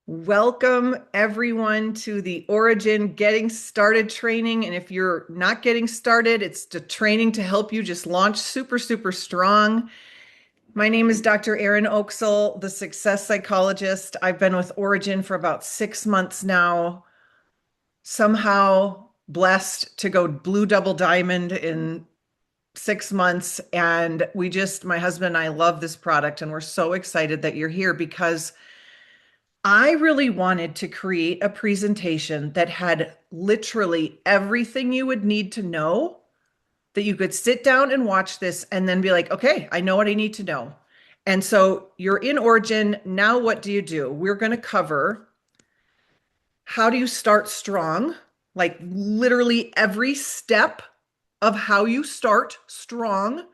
Welcome everyone to the ORYGN Getting Started training. And if you're not getting started, it's the training to help you just launch super, super strong. My name is Dr. Erin Oksol, the success psychologist. I've been with ORYGN for about 6 months now. Somehow blessed to go blue double diamond in 6 months. And my husband and I love this product. And we're so excited that you're here because I really wanted to create a presentation that had literally everything you would need to know, that you could sit down and watch this and then be like, okay, I know what I need to know. And so you're in ORYGN. Now, what do you do? We're going to cover how do you start strong, like literally every step of how you start strong.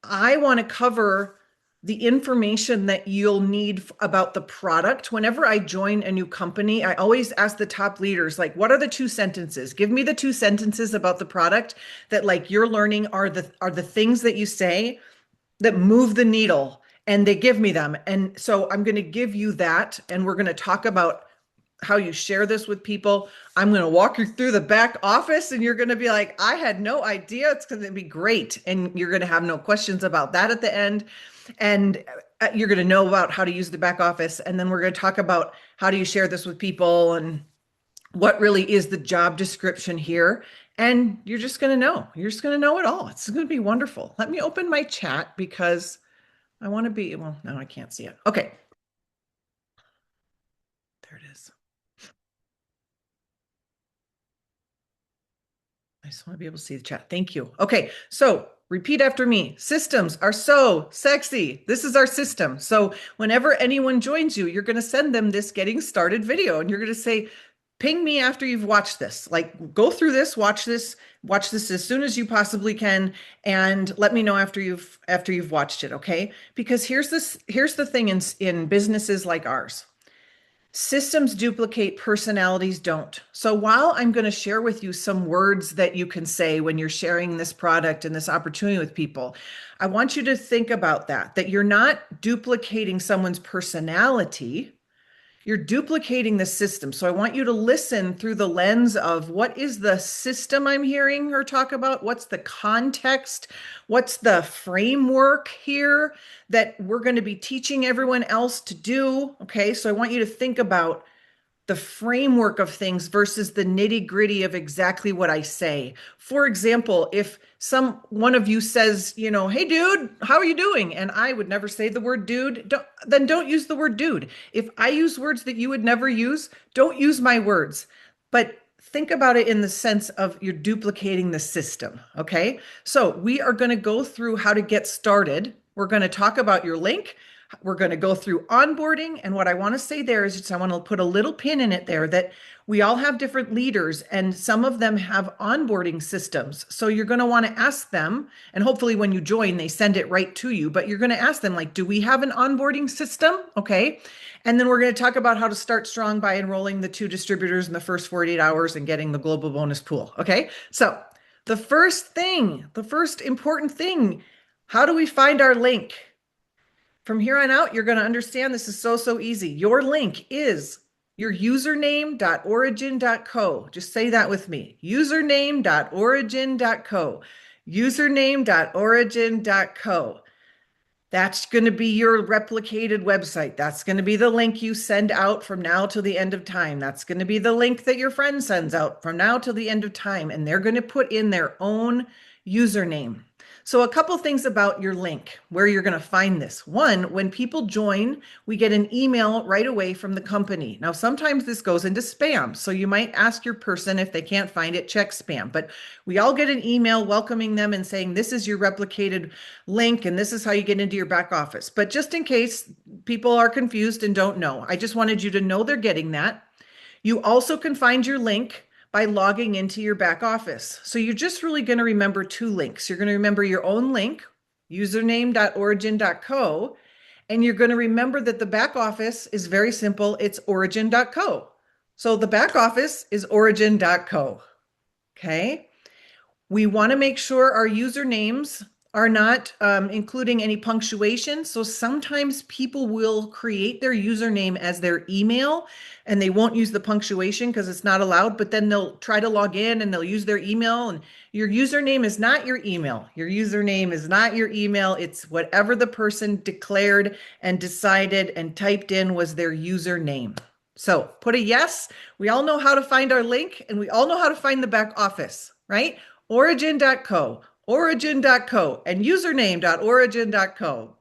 I want to cover the information that you'll need about the product. Whenever I join a new company, I always ask the top leaders, like, what are the 2 sentences? Give me the 2 sentences about the product that like you're learning are the things that you say that move the needle. And they give me them. And so I'm going to give you that. And we're going to talk about how you share this with people. I'm going to walk you through the back office and you're going to be like, I had no idea. It's going to be great. And you're going to have no questions about that at the end. And you're going to know about how to use the back office. And then we're going to talk about how do you share this with people and what really is the job description here. And you're just going to know. You're just going to know it all. It's going to be wonderful. Let me open my chat because I want to be, well, now I can't see it. Okay. There it is. I just want to be able to see the chat. Thank you. Okay, so repeat after me. Systems are so sexy. This is our system. So whenever anyone joins you, you're going to send them this getting started video and you're going to say, ping me after you've watched this. Like go through this, watch this as soon as you possibly can and let me know after you've watched it, okay? Because here's the thing in businesses like ours. Systems duplicate, personalities don't. So while I'm going to share with you some words that you can say when you're sharing this product and this opportunity with people, I want you to think about that you're not duplicating someone's personality. You're duplicating the system. So I want you to listen through the lens of what is the system I'm hearing her talk about? What's the context? What's the framework here that we're going to be teaching everyone else to do? Okay, so I want you to think about the framework of things versus the nitty gritty of exactly what I say. For example, if one of you says, hey dude, how are you doing? And I would never say the word dude, then don't use the word dude. If I use words that you would never use, don't use my words. But think about it in the sense of you're duplicating the system. Okay. So we are going to go through how to get started. We're going to talk about your link. We're going to go through onboarding. And what I want to say there is I want to put a little pin in it there that we all have different leaders and some of them have onboarding systems. So you're going to want to ask them, and hopefully when you join, they send it right to you, but you're going to ask them like, do we have an onboarding system? Okay. And then we're going to talk about how to start strong by enrolling the 2 distributors in the first 48 hours and getting the global bonus pool. Okay. So the first important thing, how do we find our link? From here on out, you're going to understand this is so easy. Your link is your username.orygn.co. Just say that with me. Username.orygn.co. Username.orygn.co. That's going to be your replicated website. That's going to be the link you send out from now till the end of time. That's going to be the link that your friend sends out from now till the end of time. And they're going to put in their own username. So a couple things about your link, where you're going to find this. One, when people join, we get an email right away from the company. Now, sometimes this goes into spam. So you might ask your person if they can't find it, check spam. But we all get an email welcoming them and saying, this is your replicated link and this is how you get into your back office. But just in case people are confused and don't know, I just wanted you to know they're getting that. You also can find your link by logging into your back office. So you're just really going to remember 2 links. You're going to remember your own link, username.orygn.co, and you're going to remember that the back office is very simple. It's orygn.co. So the back office is orygn.co. Okay. We want to make sure our usernames are not including any punctuation. So sometimes people will create their username as their email and they won't use the punctuation because it's not allowed, but then they'll try to log in and they'll use their email, and your username is not your email. Your username is not your email. It's whatever the person declared and decided and typed in was their username. So put a yes. We all know how to find our link and we all know how to find the back office, right? Orygn.co, orygn.co, and username.orygn.co.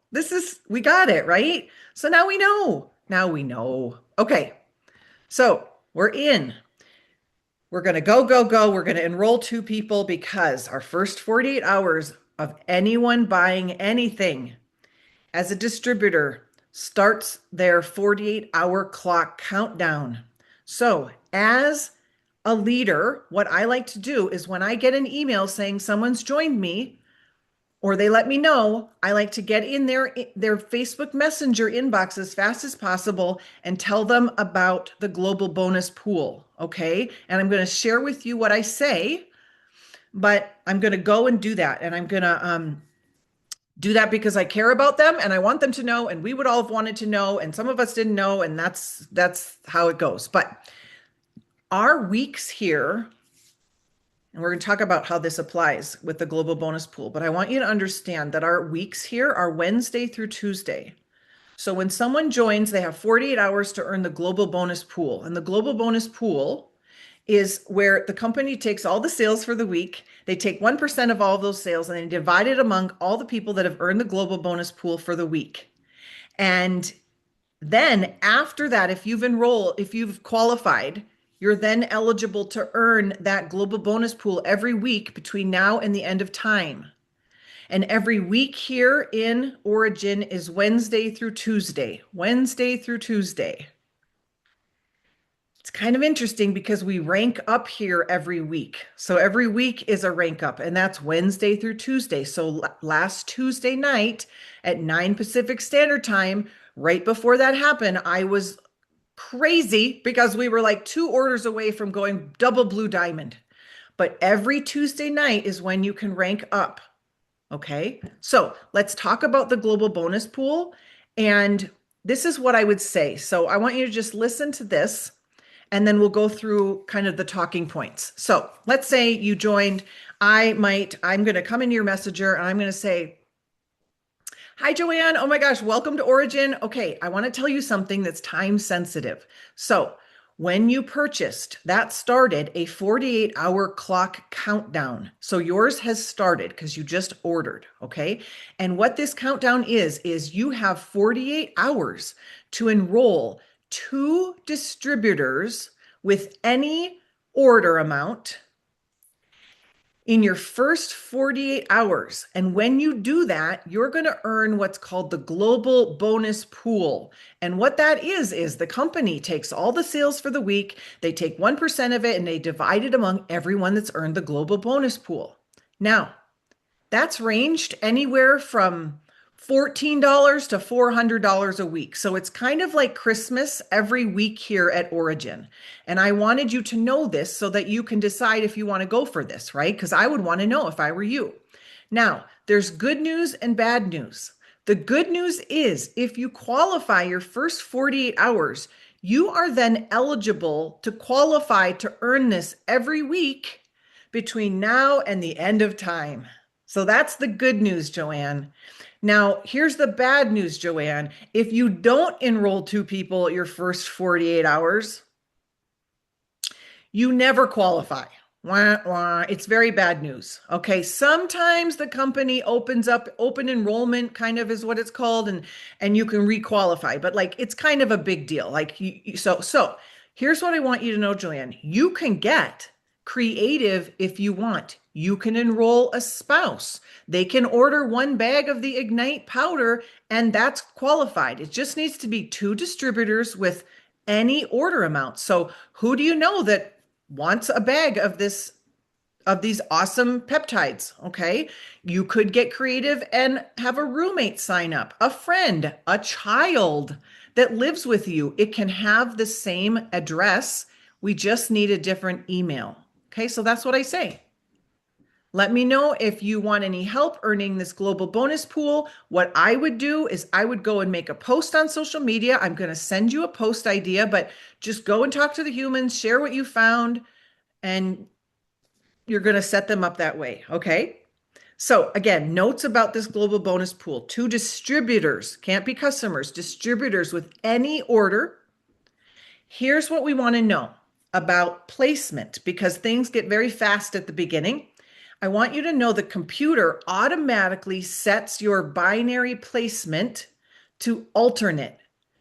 We got it, right? So now we know. Now we know. Okay. So we're in. We're going to go, go, go. We're going to enroll 2 people because our first 48 hours of anyone buying anything as a distributor starts their 48-hour clock countdown. So as a leader, what I like to do is when I get an email saying someone's joined me or they let me know, I like to get in their Facebook Messenger inbox as fast as possible and tell them about the global bonus pool, okay? And I'm going to share with you what I say, but I'm going to go and do that. And I'm going to do that because I care about them and I want them to know, and we would all have wanted to know, and some of us didn't know, and that's how it goes. But our weeks here, and we're going to talk about how this applies with the global bonus pool, but I want you to understand that our weeks here are Wednesday through Tuesday. So when someone joins, they have 48 hours to earn the global bonus pool. And the global bonus pool is where the company takes all the sales for the week. They take 1% of all of those sales and they divide it among all the people that have earned the global bonus pool for the week. And then after that, if you've qualified, you're then eligible to earn that global bonus pool every week between now and the end of time. And every week here in ORYGN is Wednesday through Tuesday. Wednesday through Tuesday. It's kind of interesting because we rank up here every week. So every week is a rank up, and that's Wednesday through Tuesday. So last Tuesday night at 9 Pacific Standard Time, right before that happened, I was crazy because we were like 2 orders away from going double blue diamond. But every Tuesday night is when you can rank up. Okay, so let's talk about the global bonus pool. And this is what I would say. So I want you to just listen to this and then we'll go through kind of the talking points. So let's say you joined. I'm going to come into your messenger and I'm going to say, hi, Joanne. Oh my gosh, welcome to ORYGN. Okay, I want to tell you something that's time sensitive. So when you purchased, that started a 48-hour clock countdown. So yours has started because you just ordered, okay? And what this countdown is you have 48 hours to enroll 2 distributors with any order amount in your first 48 hours. And when you do that, you're going to earn what's called the global bonus pool. And what that is the company takes all the sales for the week, they take 1% of it, and they divide it among everyone that's earned the global bonus pool. Now, that's ranged anywhere from $14 to $400 a week. So it's kind of like Christmas every week here at ORYGN. And I wanted you to know this so that you can decide if you want to go for this, right? Because I would want to know if I were you. Now, there's good news and bad news. The good news is if you qualify your first 48 hours, you are then eligible to qualify to earn this every week between now and the end of time. So that's the good news, Joanne. Now, here's the bad news, Joanne. If you don't enroll 2 people your first 48 hours, you never qualify. Wah, wah. It's very bad news. Okay, sometimes the company opens up open enrollment, kind of is what it's called, and you can requalify, but like it's kind of a big deal. Like so here's what I want you to know, Joanne. You can get creative if you want. You can enroll a spouse. They can order 1 bag of the Ignite powder, and that's qualified. It just needs to be 2 distributors with any order amount. So who do you know that wants a bag of these awesome peptides? Okay, you could get creative and have a roommate sign up, a friend, a child that lives with you. It can have the same address. We just need a different email. Okay, so that's what I say. Let me know if you want any help earning this global bonus pool. What I would do is I would go and make a post on social media. I'm going to send you a post idea, but just go and talk to the humans, share what you found, and you're going to set them up that way. Okay. So again, notes about this global bonus pool to distributors, can't be customers, distributors with any order. Here's what we want to know about placement because things get very fast at the beginning. I want you to know the computer automatically sets your binary placement to alternate.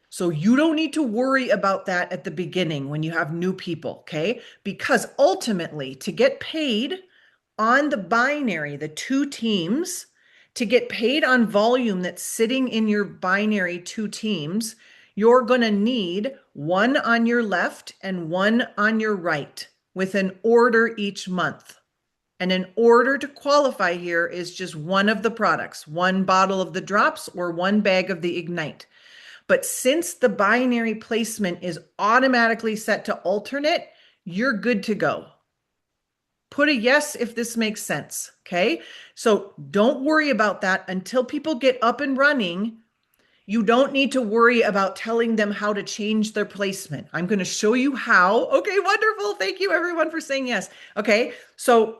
So you don't need to worry about that at the beginning when you have new people, okay? Because ultimately, to get paid on the binary, the two teams, to get paid on volume that's sitting in your binary two teams, you're going to need one on your left and one on your right with an order each month. And an order to qualify here is just one of the products, one bottle of the drops or one bag of the Ignite. But since the binary placement is automatically set to alternate, you're good to go. Put a yes if this makes sense. Okay. So don't worry about that until people get up and running. You don't need to worry about telling them how to change their placement. I'm going to show you how. Okay, wonderful. Thank you everyone for saying yes. Okay. So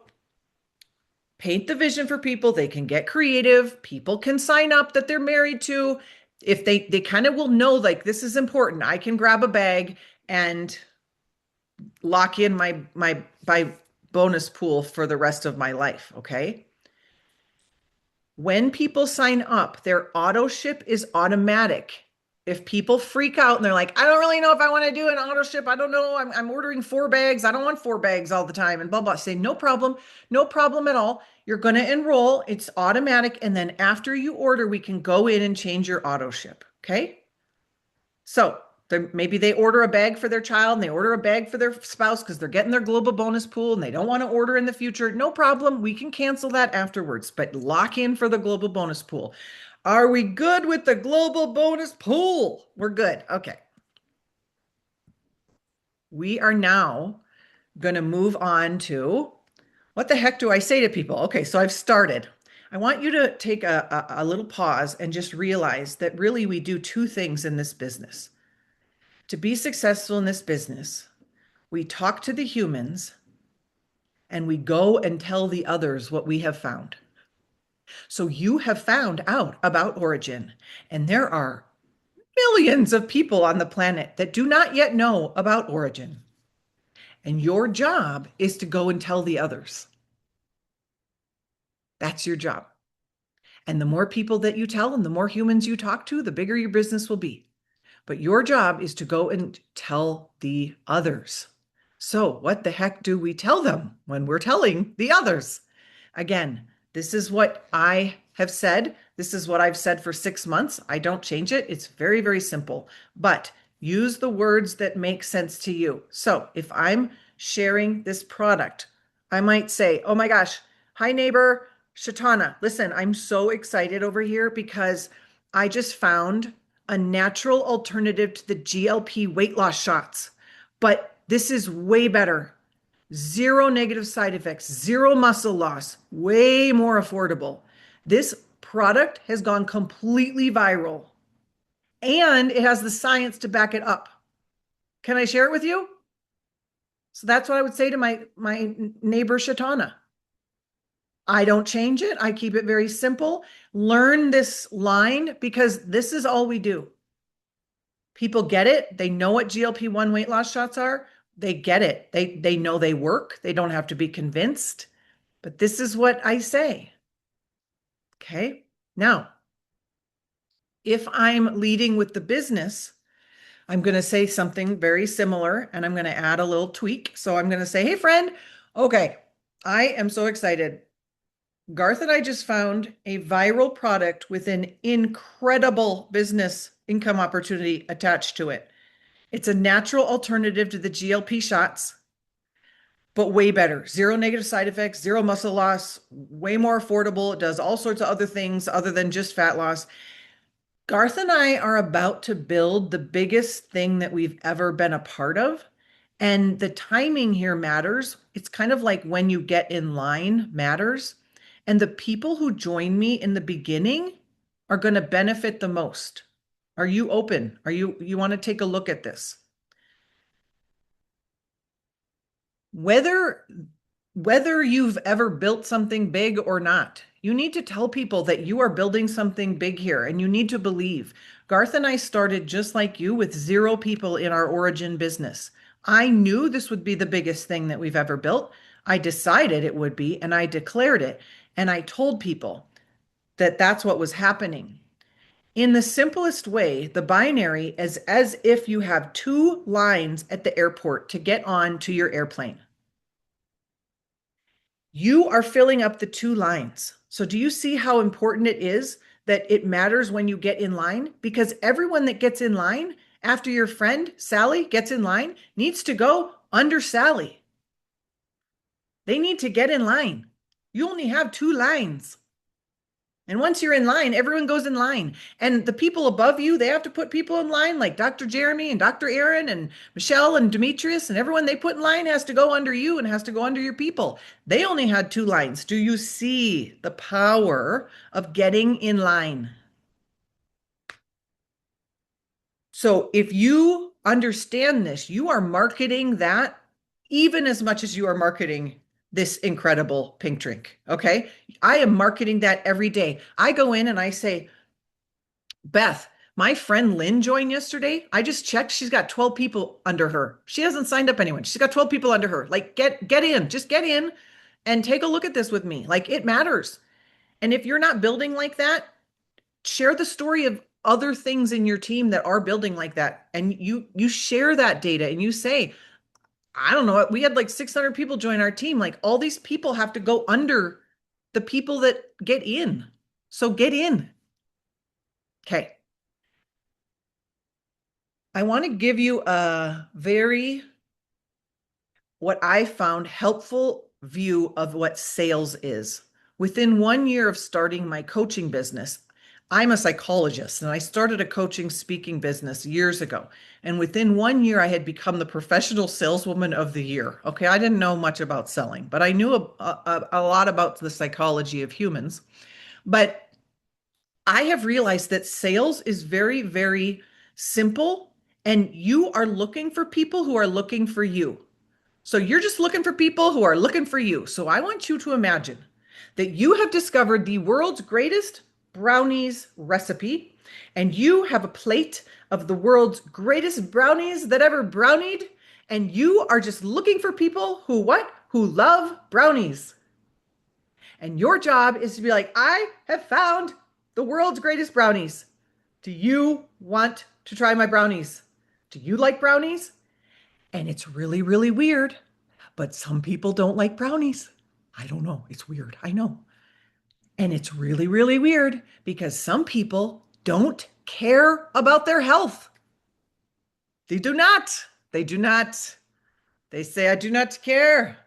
paint the vision for people. They can get creative. People can sign up that they're married to. If they kind of will know like this is important. I can grab a bag and lock in my bonus pool for the rest of my life, okay? When people sign up, their auto ship is automatic. If people freak out and they're like, I don't really know if I want to do an auto ship. I don't know. I'm ordering 4 bags. I don't want 4 bags all the time and blah, blah. Say, no problem. No problem at all. You're going to enroll. It's automatic. And then after you order, we can go in and change your auto ship. Okay. So maybe they order a bag for their child and they order a bag for their spouse because they're getting their global bonus pool and they don't want to order in the future. No problem. We can cancel that afterwards, but lock in for the global bonus pool. Are we good with the global bonus pool? We're good. Okay. We are now going to move on to what the heck do I say to people? Okay, so I've started. I want you to take a little pause and just realize that really we do two things in this business. To be successful in this business, we talk to the humans and we go and tell the others what we have found. So you have found out about ORYGN, and there are millions of people on the planet that do not yet know about ORYGN. And your job is to go and tell the others. That's your job. And the more people that you tell and the more humans you talk to, the bigger your business will be. But your job is to go and tell the others. So what the heck do we tell them when we're telling the others? Again, this is what I have said. This is what I've said for 6 months. I don't change it. It's very, very simple, but use the words that make sense to you. So if I'm sharing this product, I might say, oh my gosh, hi neighbor, Shatana, listen, I'm so excited over here because I just found a natural alternative to the GLP weight loss shots, but this is way better. Zero negative side effects, zero muscle loss, way more affordable. This product has gone completely viral and it has the science to back it up. Can I share it with you? So that's what I would say to my neighbor Shatana. I don't change it. I keep it very simple. Learn this line because this is all we do. People get it. They know what GLP-1 weight loss shots are. They get it. They know they work. They don't have to be convinced. But this is what I say. Okay. Now, if I'm leading with the business, I'm going to say something very similar and I'm going to add a little tweak. So I'm going to say, hey, friend, okay, I am so excited. Garth and I just found a viral product with an incredible business income opportunity attached to it. It's a natural alternative to the GLP shots, but way better. Zero negative side effects, zero muscle loss, way more affordable. It does all sorts of other things other than just fat loss. Garth and I are about to build the biggest thing that we've ever been a part of. And the timing here matters. it's kind of like when you get in line matters. And the people who join me in the beginning are going to benefit the most. Are you open? You want to take a look at this? Whether you've ever built something big or not, you need to tell people that you are building something big here and you need to believe. Garth and I started just like you with 0 people in our ORYGN business. I knew this would be the biggest thing that we've ever built. I decided it would be, and I declared it. And I told people that that's what was happening. In the simplest way, the binary is as if you have 2 lines at the airport to get on to your airplane. You are filling up the 2 lines. So do you see how important it is that it matters when you get in line? Because everyone that gets in line after your friend Sally gets in line needs to go under Sally. They need to get in line. You only have 2 lines. And once you're in line, everyone goes in line. And the people above you, they have to put people in line, like Dr. Jeremy and Dr. Erin and Michelle and Demetrius, and everyone they put in line has to go under you and has to go under your people. They only had 2 lines. Do you see the power of getting in line? So if you understand this, you are marketing that even as much as you are marketing this incredible pink drink. Okay. I am marketing that every day. I go in and I say, Beth, my friend Lynn joined yesterday. I just checked. She's got 12 people under her. She hasn't signed up anyone. She's got 12 people under her. Like, get in, just get in and take a look at this with me. Like, it matters. And if you're not building like that, share the story of other things in your team that are building like that. And you share that data and you say, I don't know, we had like 600 people join our team. Like, all these people have to go under the people that get in. So get in. Okay. I want to give you a very, what I found helpful view of what sales is. Within 1 year of starting my coaching business, I'm a psychologist and I started a coaching speaking business years ago. And within 1 year, I had become the professional saleswoman of the year. Okay, I didn't know much about selling, but I knew a lot about the psychology of humans. But I have realized that sales is very, very simple, and you are looking for people who are looking for you. So you're just looking for people who are looking for you. So I want you to imagine that you have discovered the world's greatest brownies recipe, and you have a plate of the world's greatest brownies that ever brownied, and you are just looking for people who what? Who love brownies. And your job is to be like, I have found the world's greatest brownies. Do you want to try my brownies? Do you like brownies? And it's really, really weird, but some people don't like brownies. I don't know. It's weird. I know. And it's really, really weird because some people don't care about their health. They do not. They do not. They say, I do not care.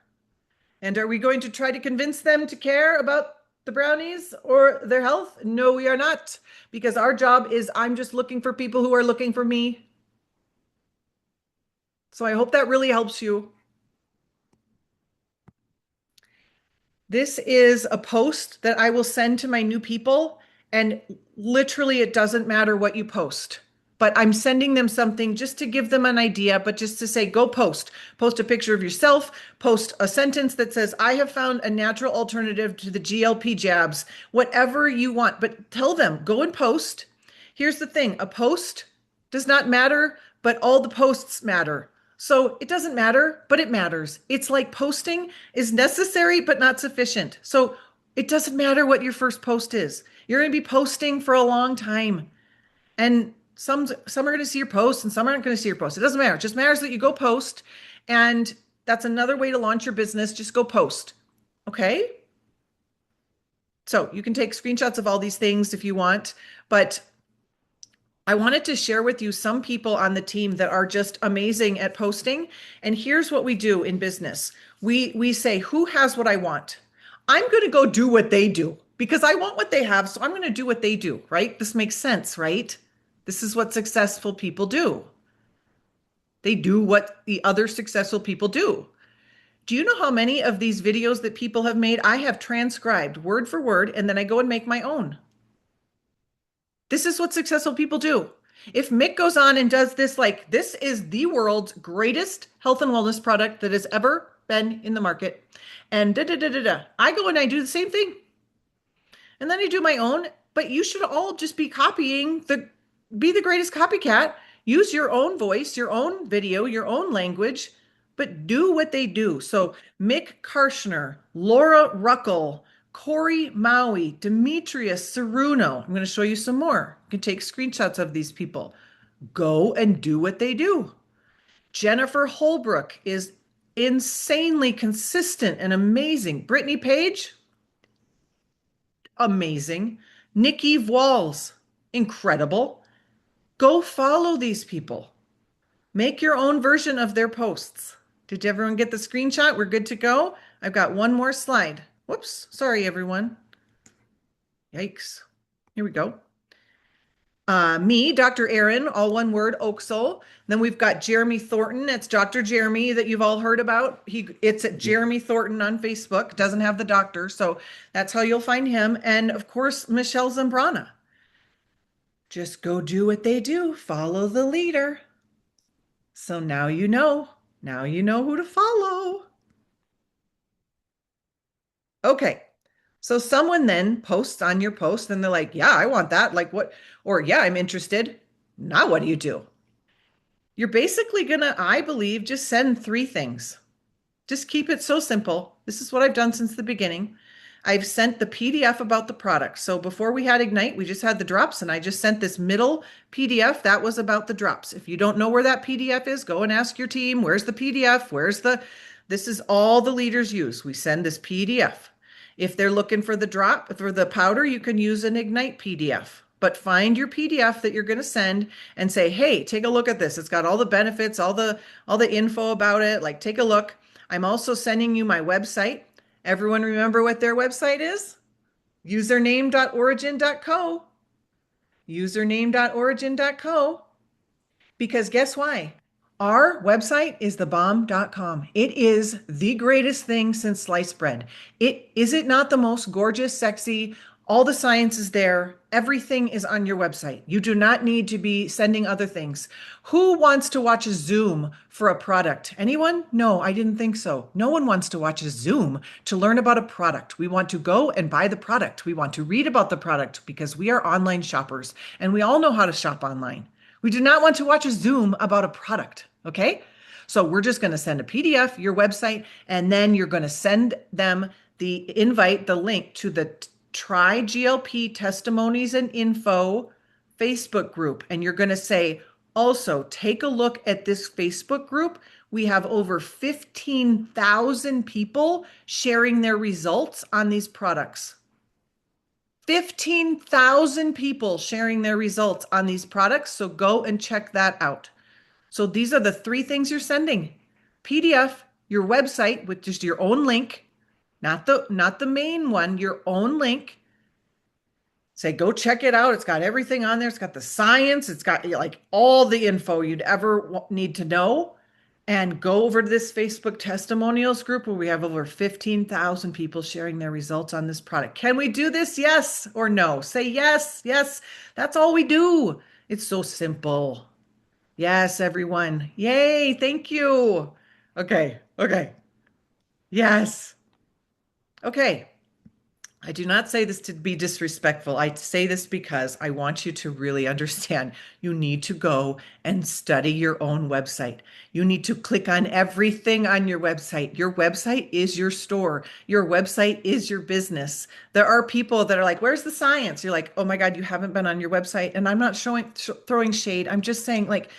And are we going to try to convince them to care about the brownies or their health? No, we are not. Because our job is, I'm just looking for people who are looking for me. So I hope that really helps you. This is a post that I will send to my new people. And literally, it doesn't matter what you post. But I'm sending them something just to give them an idea, but just to say, go post. Post a picture of yourself, post a sentence that says, I have found a natural alternative to the GLP jabs, whatever you want. But tell them, go and post. Here's the thing, a post does not matter, but all the posts matter. So it doesn't matter, but it matters. It's like posting is necessary, but not sufficient. So it doesn't matter what your first post is. You're going to be posting for a long time. And some are going to see your post and some aren't going to see your post. It doesn't matter. It just matters that you go post. And that's another way to launch your business. Just go post. Okay? So you can take screenshots of all these things if you want, but I wanted to share with you some people on the team that are just amazing at posting. And here's what we do in business. We say, who has what I want? I'm going to go do what they do because I want what they have. So I'm going to do what they do, right? This makes sense, right? This is what successful people do. They do what the other successful people do. Do you know how many of these videos that people have made I have transcribed word for word and then I go and make my own? This is what successful people do. If Mick goes on and does this, like this is the world's greatest health and wellness product that has ever been in the market, and da da da da da, I go and I do the same thing, and then I do my own. But you should all just be copying be the greatest copycat. Use your own voice, your own video, your own language, but do what they do. So Mick Karshner, Laura Ruckel, Corey Maui, Demetrius Ceruno. I'm going to show you some more. You can take screenshots of these people. Go and do what they do. Jennifer Holbrook is insanely consistent and amazing. Brittany Page, amazing. Nikki Walls, incredible. Go follow these people. Make your own version of their posts. Did everyone get the screenshot? We're good to go. I've got one more slide. Whoops. Sorry, everyone. Yikes. Here we go. Me, Dr. Erin, all one word, Oksol. Then we've got Jeremy Thornton. It's Dr. Jeremy that you've all heard about. It's at Jeremy Thornton on Facebook. Doesn't have the doctor, so that's how you'll find him. And of course, Michelle Zambrana. Just go do what they do. Follow the leader. So now you know. Now you know who to follow. Okay. So someone then posts on your post and they're like, yeah, I want that. Like what? Or yeah, I'm interested. Now what do you do? You're basically gonna, I believe, just send three things. Just keep it so simple. This is what I've done since the beginning. I've sent the PDF about the product. So before we had Ignite, we just had the drops, and I just sent this middle PDF that was about the drops. If you don't know where that PDF is, go and ask your team, where's the PDF? This is all the leaders use. We send this PDF. If they're looking for the powder, you can use an Ignite PDF. But find your PDF that you're going to send and say, hey, take a look at this. It's got all the benefits, all the info about it. Like, take a look. I'm also sending you my website. Everyone remember what their website is? Username.orygn.co. Username.orygn.co. Because guess why? Our website is thebomb.com. It is the greatest thing since sliced bread. Is it not the most gorgeous, sexy? All the science is there. Everything is on your website. You do not need to be sending other things. Who wants to watch a Zoom for a product? Anyone? No, I didn't think so. No one wants to watch a Zoom to learn about a product. We want to go and buy the product. We want to read about the product because we are online shoppers and we all know how to shop online. We do not want to watch a Zoom about a product, okay? So we're just going to send a PDF, your website, and then you're going to send them the invite, the link to the Try GLP Testimonies and Info Facebook group. And you're going to say, also, take a look at this Facebook group. We have over 15,000 people sharing their results on these products. 15,000 people sharing their results on these products. So go and check that out. So these are the three things you're sending. PDF, your website with just your own link, not the main one, your own link. Say, go check it out. It's got everything on there. It's got the science. It's got like all the info you'd ever need to know. And go over to this Facebook testimonials group where we have over 15,000 people sharing their results on this product. Can we do this? Yes or no? Say yes, yes. That's all we do. It's so simple. Yes, everyone. Yay, thank you. Okay, okay. Yes. Okay. I do not say this to be disrespectful. I say this because I want you to really understand you need to go and study your own website. You need to click on everything on your website. Your website is your store. Your website is your business. There are people that are like, where's the science? You're like, oh my God, you haven't been on your website. And I'm not throwing shade. I'm just saying like,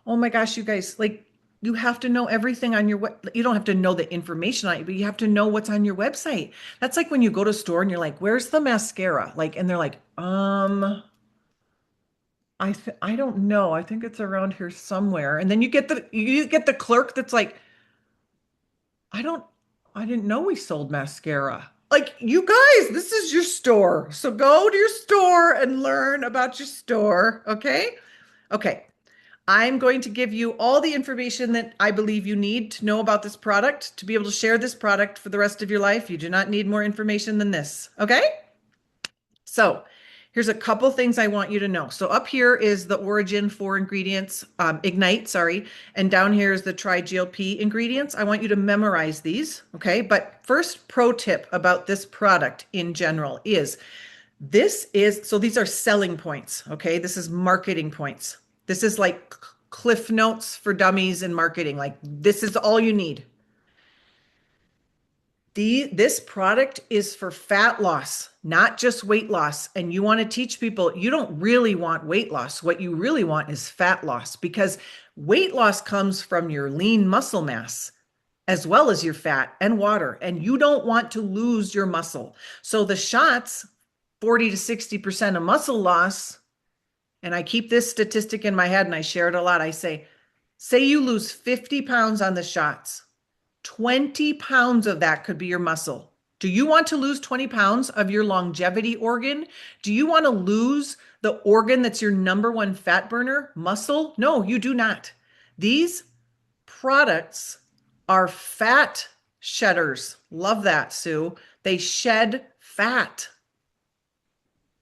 oh my gosh, you guys, like, you have to know everything on you don't have to know the information on it, but you have to know what's on your website. That's like when you go to a store and you're like, where's the mascara? Like, and they're like, I don't know. I think it's around here somewhere. And then you get the clerk that's like, I don't, I didn't know we sold mascara. Like, you guys, this is your store. So go to your store and learn about your store. Okay. Okay. I'm going to give you all the information that I believe you need to know about this product to be able to share this product for the rest of your life. You do not need more information than this. Okay? So here's a couple things I want you to know. So up here is the ORYGN 4 ingredients, Ignite, sorry. And down here is the Tri-GLP ingredients. I want you to memorize these, okay? But first pro tip about this product in general is so these are selling points, okay? This is marketing points. This is like cliff notes for dummies in marketing. Like this is all you need. This product is for fat loss, not just weight loss. And you want to teach people you don't really want weight loss. What you really want is fat loss because weight loss comes from your lean muscle mass as well as your fat and water. And you don't want to lose your muscle. So the shots, 40 to 60% of muscle loss, and I keep this statistic in my head and I share it a lot. I say you lose 50 pounds on the shots. 20 pounds of that could be your muscle. Do you want to lose 20 pounds of your longevity organ? Do you want to lose the organ that's your number one fat burner, muscle? No, you do not. These products are fat shedders. Love that, Sue. They shed fat.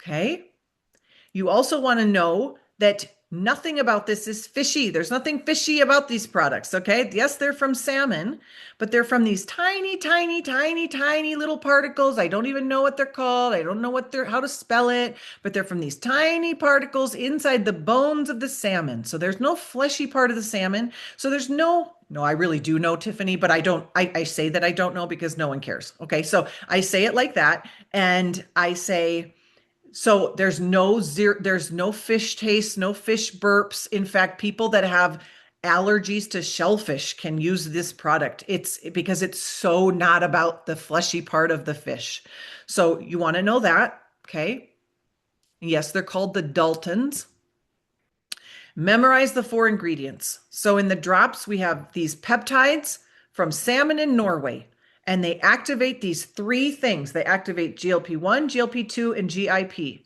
Okay. You also want to know that nothing about this is fishy. There's nothing fishy about these products, okay? Yes, they're from salmon, but they're from these tiny, tiny, tiny, tiny little particles. I don't even know what they're called. I don't know how to spell it, but they're from these tiny particles inside the bones of the salmon. So there's no fleshy part of the salmon. So there's no, I really do know, Tiffany, but I say that I don't know because no one cares. Okay, so I say it like that. And I say, so there's no fish taste, no fish burps. In fact, people that have allergies to shellfish can use this product. It's because it's so not about the fleshy part of the fish. So you want to know that, okay? Yes, they're called the Daltons. Memorize the 4 ingredients. So in the drops, we have these peptides from salmon in Norway, and they activate these 3 things. They activate GLP-1, GLP-2, and GIP.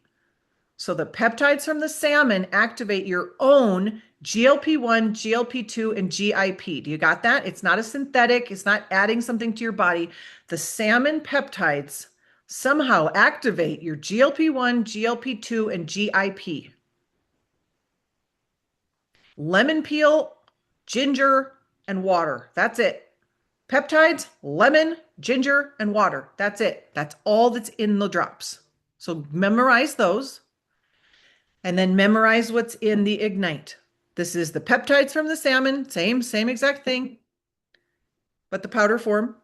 So the peptides from the salmon activate your own GLP-1, GLP-2, and GIP. Do you got that? It's not a synthetic. It's not adding something to your body. The salmon peptides somehow activate your GLP-1, GLP-2, and GIP. Lemon peel, ginger, and water. That's it. Peptides, lemon, ginger, and water. That's it. That's all that's in the drops. So memorize those. And then memorize what's in the Ignite. This is the peptides from the salmon, same exact thing, but the powder form.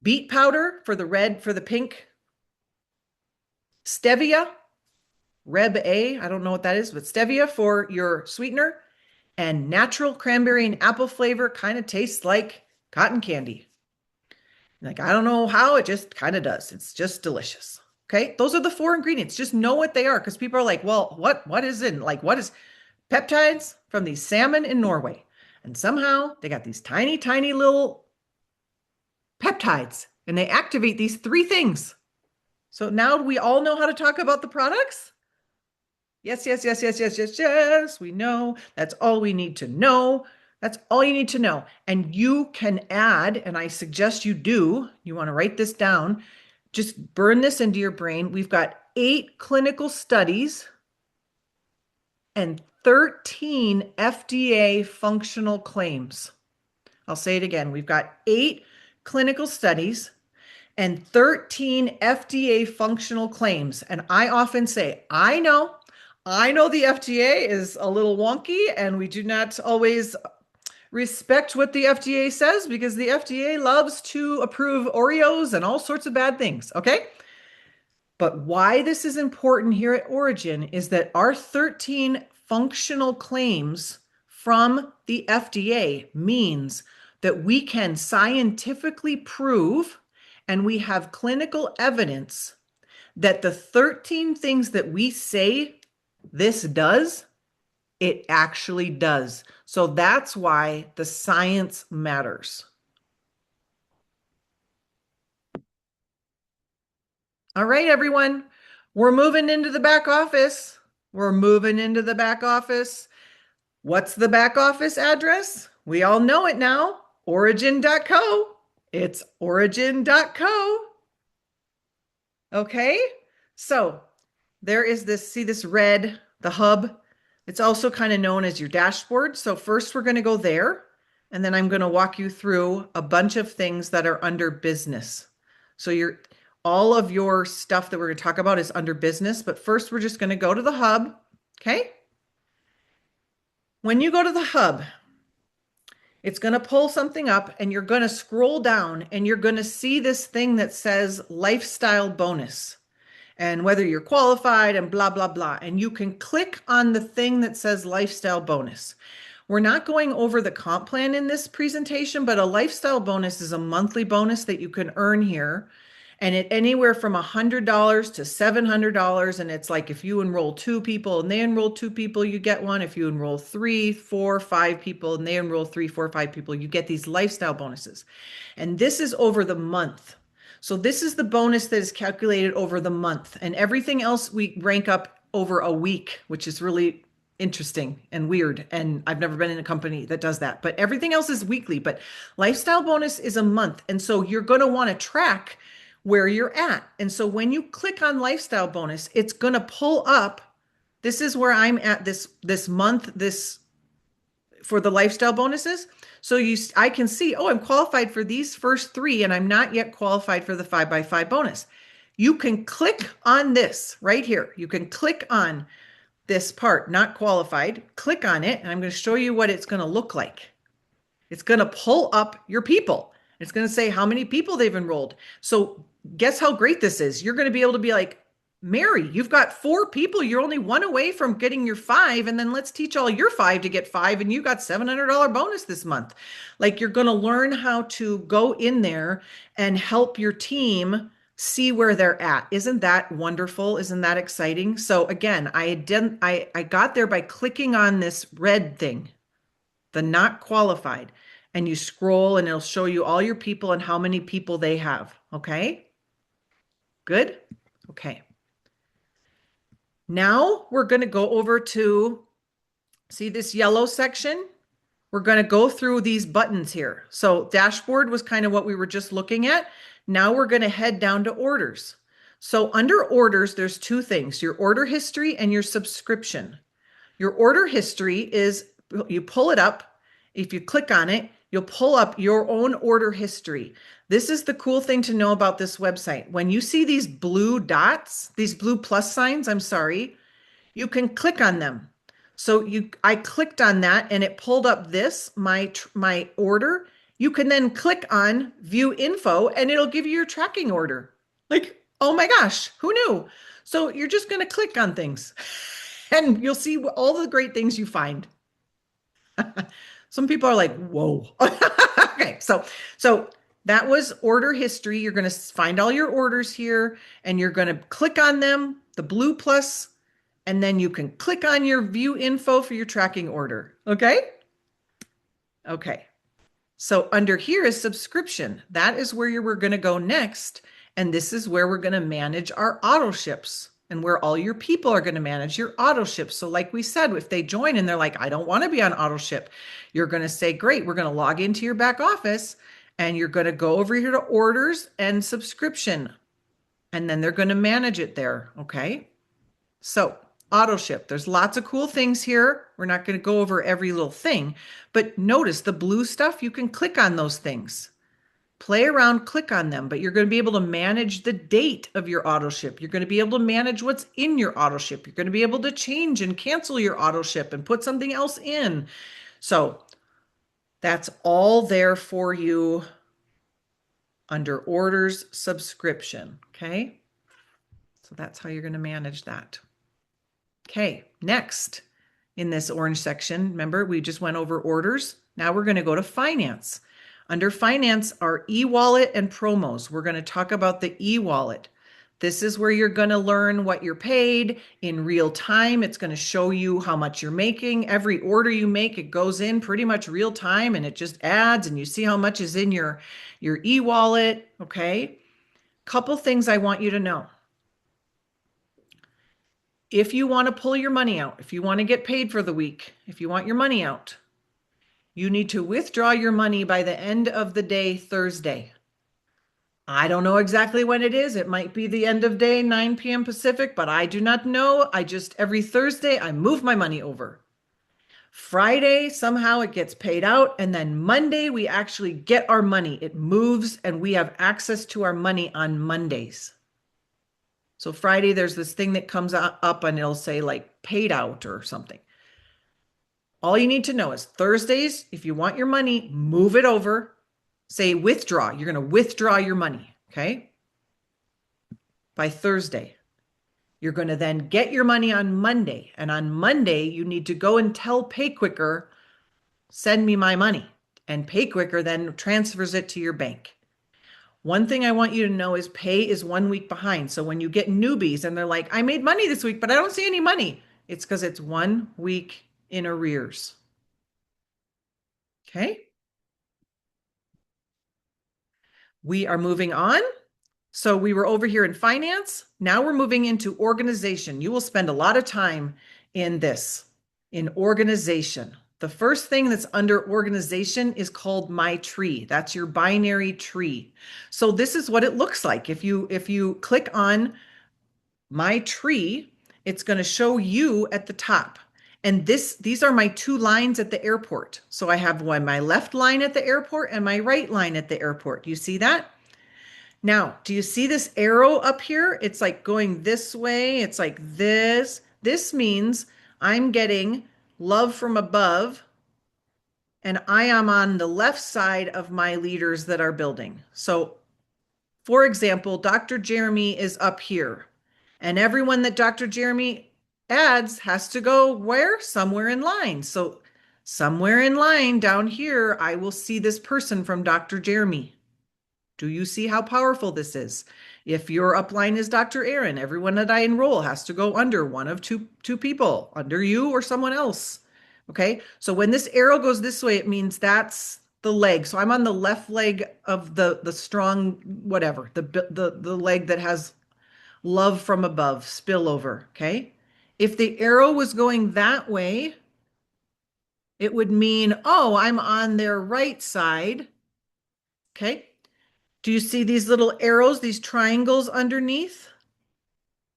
Beet powder for the pink. Stevia, Reb A, I don't know what that is, but stevia for your sweetener. And natural cranberry and apple flavor kind of tastes like cotton candy. Like, I don't know how, it just kind of does. It's just delicious. Okay, those are the 4 ingredients. Just know what they are because people are like, well, what is in? Like, what is peptides from these salmon in Norway? And somehow they got these tiny, tiny little peptides and they activate these 3 things. So now we all know how to talk about the products? Yes, yes, yes, yes, yes, yes, yes. We know. That's all we need to know. That's all you need to know. And you can add, and I suggest you do, you want to write this down, just burn this into your brain. We've got 8 clinical studies and 13 FDA functional claims. I'll say it again. We've got 8 clinical studies and 13 FDA functional claims. And I often say, I know the FDA is a little wonky and we do not always respect what the FDA says because the FDA loves to approve Oreos and all sorts of bad things, okay? But why this is important here at ORYGN is that our 13 functional claims from the FDA means that we can scientifically prove and we have clinical evidence that the 13 things that we say this does, it actually does. So that's why the science matters. All right, everyone, we're moving into the back office. We're moving into the back office. What's the back office address? We all know it now. Origin.co. It's origin.co. Okay. So there is this, see this red, the hub. It's also kind of known as your dashboard. So first we're going to go there, and then I'm going to walk you through a bunch of things that are under business. So all of your stuff that we're going to talk about is under business, but first we're just going to go to the hub. Okay. When you go to the hub, it's going to pull something up and you're going to scroll down and you're going to see this thing that says lifestyle bonus and whether you're qualified and blah, blah, blah. And you can click on the thing that says lifestyle bonus. We're not going over the comp plan in this presentation, but a lifestyle bonus is a monthly bonus that you can earn here. And it anywhere from $100 to $700. And it's like if you enroll 2 people and they enroll 2 people, you get one. If you enroll 3, 4, 5 people and they enroll 3, 4, 5 people, you get these lifestyle bonuses. And this is over the month. So this is the bonus that is calculated over the month, and everything else we rank up over a week, which is really interesting and weird. And I've never been in a company that does that, but everything else is weekly, but lifestyle bonus is a month. And so you're going to want to track where you're at. And so when you click on lifestyle bonus, it's going to pull up. This is where I'm at this month, for the lifestyle bonuses. So I can see, oh, I'm qualified for these first 3 and I'm not yet qualified for the 5x5 bonus. You can click on this right here. You can click on this part, not qualified, click on it, and I'm going to show you what it's going to look like. It's going to pull up your people. It's going to say how many people they've enrolled. So guess how great this is. You're going to be able to be like, Mary, you've got 4 people. You're only 1 away from getting your 5. And then let's teach all your 5 to get 5. And you got $700 bonus this month. Like you're going to learn how to go in there and help your team see where they're at. Isn't that wonderful? Isn't that exciting? So again, I got there by clicking on this red thing, the not qualified, and you scroll and it'll show you all your people and how many people they have. Okay. Good. Okay. Now we're going to go over to, see this yellow section? We're going to go through these buttons here. So dashboard was kind of what we were just looking at. Now we're going to head down to orders. So under orders, there's 2 things, your order history and your subscription. Your order history is, you pull it up. If you click on it, you'll pull up your own order history. This is the cool thing to know about this website. When you see these blue dots, these blue plus signs, I'm sorry, you can click on them. So I clicked on that and it pulled up this, my order. You can then click on view info and it'll give you your tracking order. Like, oh my gosh, who knew? So you're just going to click on things and you'll see all the great things you find. Some people are like, whoa. Okay, so that was order history. You're going to find all your orders here and you're going to click on them, the blue plus, and then you can click on your view info for your tracking order. Okay? Okay. So under here is subscription. That is where we're going to go next. And this is where we're going to manage our auto ships and where all your people are going to manage your auto ships. So like we said, if they join and they're like, I don't want to be on auto ship, you're going to say, great, we're going to log into your back office and you're going to go over here to orders and subscription. And then they're going to manage it there. Okay. So auto ship, there's lots of cool things here. We're not going to go over every little thing, but notice the blue stuff, you can click on those things. Play around, click on them, but you're going to be able to manage the date of your auto ship. You're going to be able to manage what's in your auto ship. You're going to be able to change and cancel your auto ship and put something else in. So that's all there for you under orders subscription. Okay. So that's how you're going to manage that. Okay. Next in this orange section, remember we just went over orders. Now we're going to go to finance. Under finance are e-wallet and promos. We're going to talk about the e-wallet. This is where you're going to learn what you're paid in real time. It's going to show you how much you're making. Every order you make, it goes in pretty much real time and it just adds and you see how much is in your e-wallet. Okay. Couple things I want you to know. if you want to pull your money out, if you want to get paid for the week, if you want your money out, you need to withdraw your money by the end of the day, Thursday. I don't know exactly when it is. It might be the end of day, 9 p.m. Pacific, but I do not know. Every Thursday, I move my money over. Friday, somehow it gets paid out. And then Monday, we actually get our money. It moves and we have access to our money on Mondays. So Friday, there's this thing that comes up and it'll say like paid out or something. All you need to know is Thursdays, if you want your money, move it over. Say withdraw. You're going to withdraw your money, okay? By Thursday. You're going to then get your money on Monday. And on Monday, you need to go and tell PayQuicker, send me my money. And PayQuicker then transfers it to your bank. One thing I want you to know is pay is 1 week behind. So when you get newbies and they're like, I made money this week, but I don't see any money, it's because it's 1 week in arrears. Okay. We are moving on. So we were over here in finance. Now we're moving into organization. You will spend a lot of time in this, in organization. The first thing that's under organization is called My Tree. That's your binary tree. So this is what it looks like. If you click on My Tree, it's going to show you at the top. And these are my two lines at the airport. So I have my left line at the airport and my right line at the airport. You see that? Now, do you see this arrow up here? It's like going this way. It's like this. This means I'm getting love from above, and I am on the left side of my leaders that are building. So, for example, Dr. Jeremy is up here, and everyone that Dr. Jeremy adds has to go where? Somewhere in line. So, somewhere in line down here, I will see this person from Dr. Jeremy. Do you see how powerful this is? If your upline is Dr. Erin, everyone that I enroll has to go under one of two people, under you or someone else. Okay, so when this arrow goes this way, it means that's the leg. So I'm on the left leg of the strong whatever, the leg that has love from above, spillover. Okay, if the arrow was going that way, it would mean, oh, I'm on their right side. Okay. Do you see these little arrows, these triangles underneath?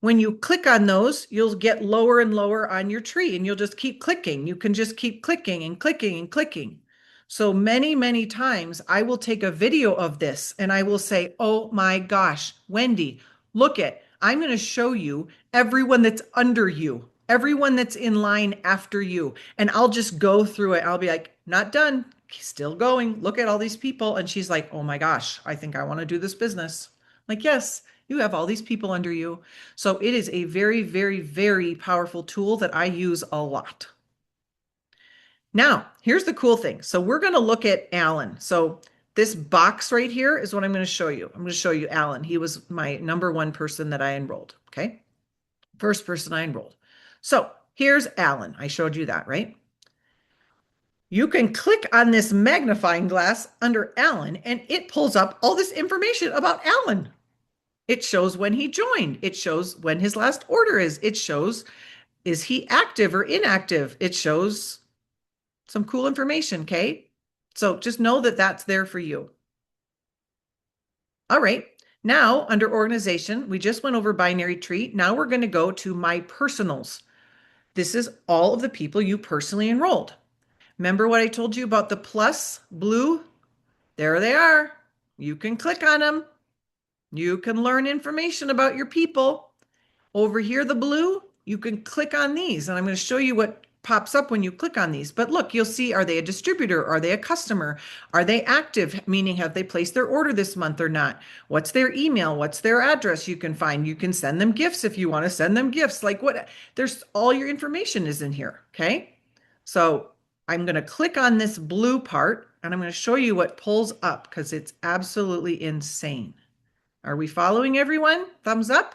When you click on those, you'll get lower and lower on your tree and you'll just keep clicking. You can just keep clicking and clicking and clicking. So many, many times I will take a video of this and I will say, oh my gosh, Wendy, look it. I'm going to show you everyone that's under you, everyone that's in line after you. And I'll just go through it. I'll be like, not done, still going. Look at all these people. And she's like, oh my gosh, I think I want to do this business. I'm like, yes, you have all these people under you. So it is a very, very, very powerful tool that I use a lot. Now, here's the cool thing. So we're going to look at Alan. So this box right here is what I'm going to show you. I'm going to show you Alan. He was my number one person that I enrolled. Okay. First person I enrolled. So here's Alan. I showed you that, right? You can click on this magnifying glass under Alan and it pulls up all this information about Alan. It shows when he joined. It shows when his last order is. It shows, is he active or inactive? It shows some cool information, okay? So just know that that's there for you. All right. Now, under organization, we just went over binary tree. Now we're going to go to my personals. This is all of the people you personally enrolled. Remember what I told you about the plus blue? There they are. You can click on them. You can learn information about your people. Over here, the blue, you can click on these, and I'm going to show you what pops up when you click on these. But look, you'll see, are they a distributor? Are they a customer? Are they active? Meaning, have they placed their order this month or not? What's their email? What's their address? You can find, you can send them gifts if you want to send them gifts. Like what, there's all your information is in here. Okay. So I'm going to click on this blue part and I'm going to show you what pulls up because it's absolutely insane. Are we following everyone? Thumbs up?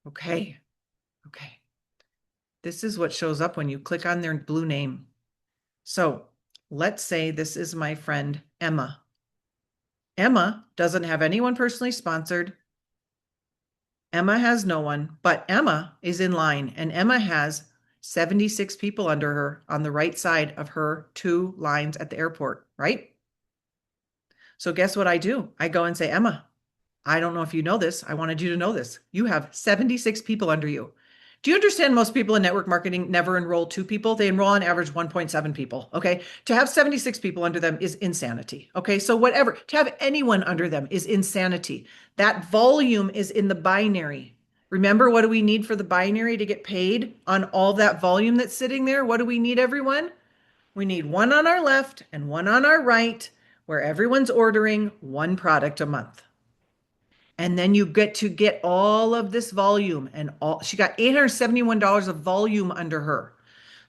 Okay. Okay. This is what shows up when you click on their blue name. So let's say this is my friend Emma. Emma doesn't have anyone personally sponsored. Emma has no one, but Emma is in line and Emma has 76 people under her on the right side of her two lines at the airport, right? So guess what I do? I go and say, Emma, I don't know if you know this. I wanted you to know this. You have 76 people under you. Do you understand most people in network marketing never enroll two people? They enroll on average 1.7 people. Okay. To have 76 people under them is insanity. Okay. So, whatever, to have anyone under them is insanity. That volume is in the binary. Remember, what do we need for the binary to get paid on all that volume that's sitting there? What do we need, everyone? We need one on our left and one on our right, where everyone's ordering one product a month. And then you get to get all of this volume and all she got $871 of volume under her.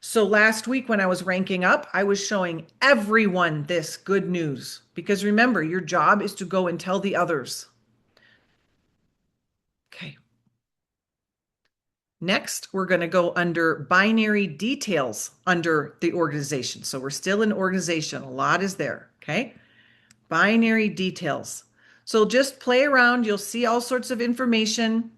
So last week when I was ranking up, I was showing everyone this good news because remember, your job is to go and tell the others. Okay. Next, we're going to go under binary details under the organization. So we're still in organization. A lot is there. Okay. Binary details. So just play around. You'll see all sorts of information.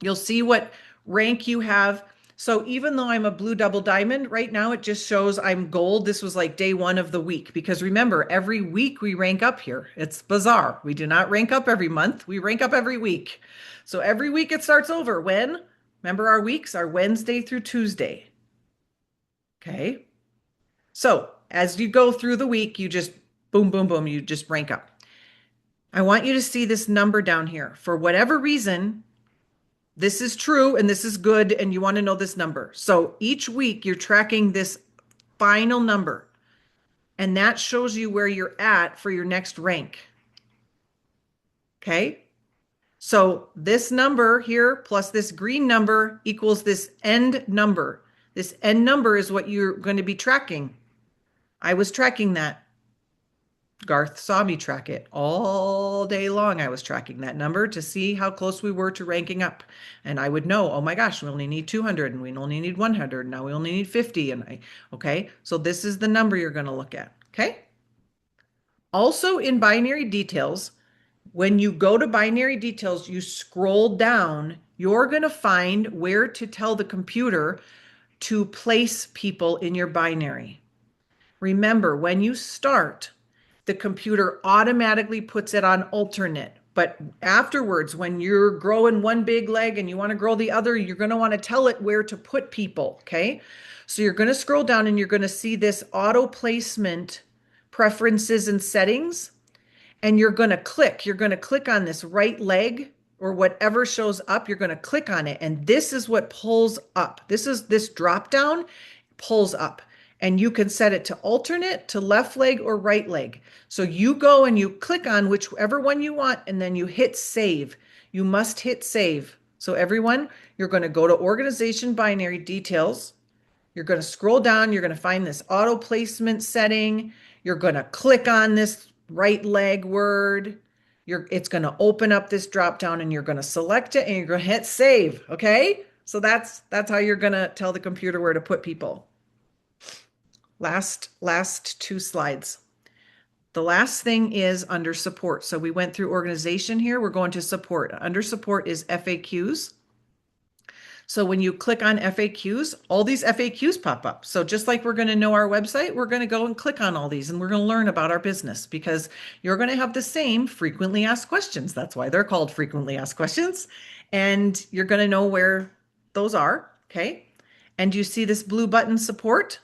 You'll see what rank you have. So even though I'm a blue double diamond, right now it just shows I'm gold. This was like day one of the week. Because remember, every week we rank up here. It's bizarre. We do not rank up every month. We rank up every week. So every week it starts over. When? Remember our weeks are Wednesday through Tuesday. Okay. So as you go through the week, you just boom, boom, boom, you just rank up. I want you to see this number down here. For whatever reason, this is true and this is good, and you want to know this number. So each week you're tracking this final number, and that shows you where you're at for your next rank. Okay. So this number here plus this green number equals this end number. This end number is what you're going to be tracking. I was tracking that. Garth saw me track it all day long. I was tracking that number to see how close we were to ranking up. And I would know, oh my gosh, we only need 200 and we only need 100. Now we only need 50. Okay. So this is the number you're going to look at. Okay. Also in binary details, when you go to binary details, you scroll down, you're going to find where to tell the computer to place people in your binary. Remember, when you start, the computer automatically puts it on alternate. But afterwards, when you're growing one big leg and you want to grow the other, you're going to want to tell it where to put people. Okay. So you're going to scroll down and you're going to see this auto placement preferences and settings. And you're going to click on this right leg or whatever shows up. You're going to click on it. And this is what pulls up. This drop down pulls up. And you can set it to alternate, to left leg or right leg. So you go and you click on whichever one you want, and then you hit save. You must hit save. So everyone, you're going to go to organization binary details. You're going to scroll down. You're going to find this auto placement setting. You're going to click on this right leg word. It's going to open up this drop down and you're going to select it and you're going to hit save. Okay. So that's how you're going to tell the computer where to put people. Last two slides. The last thing is under support. So we went through organization here. We're going to support. Under support is FAQs. So when you click on FAQs, all these FAQs pop up. So just like we're going to know our website, we're going to go and click on all these and we're going to learn about our business because you're going to have the same frequently asked questions. That's why they're called frequently asked questions. And you're going to know where those are. Okay. And you see this blue button support?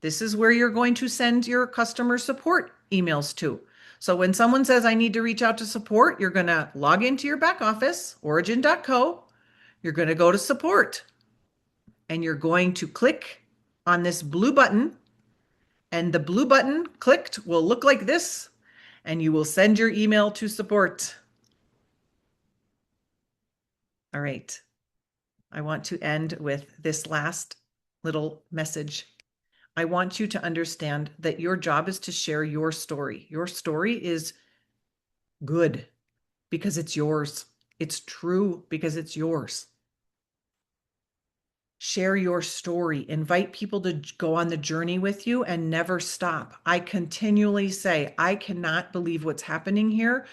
This is where you're going to send your customer support emails to. So when someone says, I need to reach out to support, you're going to log into your back office, orygn.co. You're going to go to support and you're going to click on this blue button, and the blue button clicked will look like this, and you will send your email to support. All right. I want to end with this last little message. I want you to understand that your job is to share your story. Your story is good because it's yours. It's true because it's yours. Share your story. Invite people to go on the journey with you and never stop. I continually say, I cannot believe what's happening here.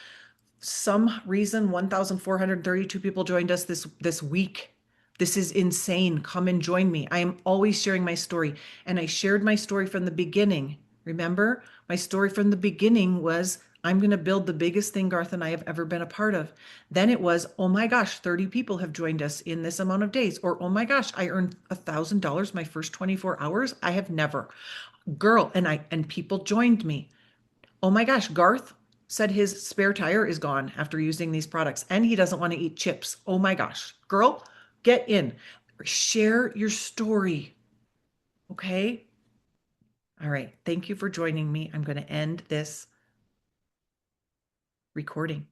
some reason 1,432 people joined us this week. This is insane. Come and join me. I am always sharing my story, and I shared my story from the beginning. Remember, my story from the beginning was I'm going to build the biggest thing Garth and I have ever been a part of. Then it was, oh my gosh, 30 people have joined us in this amount of days. Or, oh my gosh, I earned $1,000 my first 24 hours. I have never. Girl, and people joined me. Oh my gosh, Garth said his spare tire is gone after using these products and he doesn't want to eat chips. Oh my gosh, girl, get in. Share your story. Okay. All right. Thank you for joining me. I'm going to end this recording.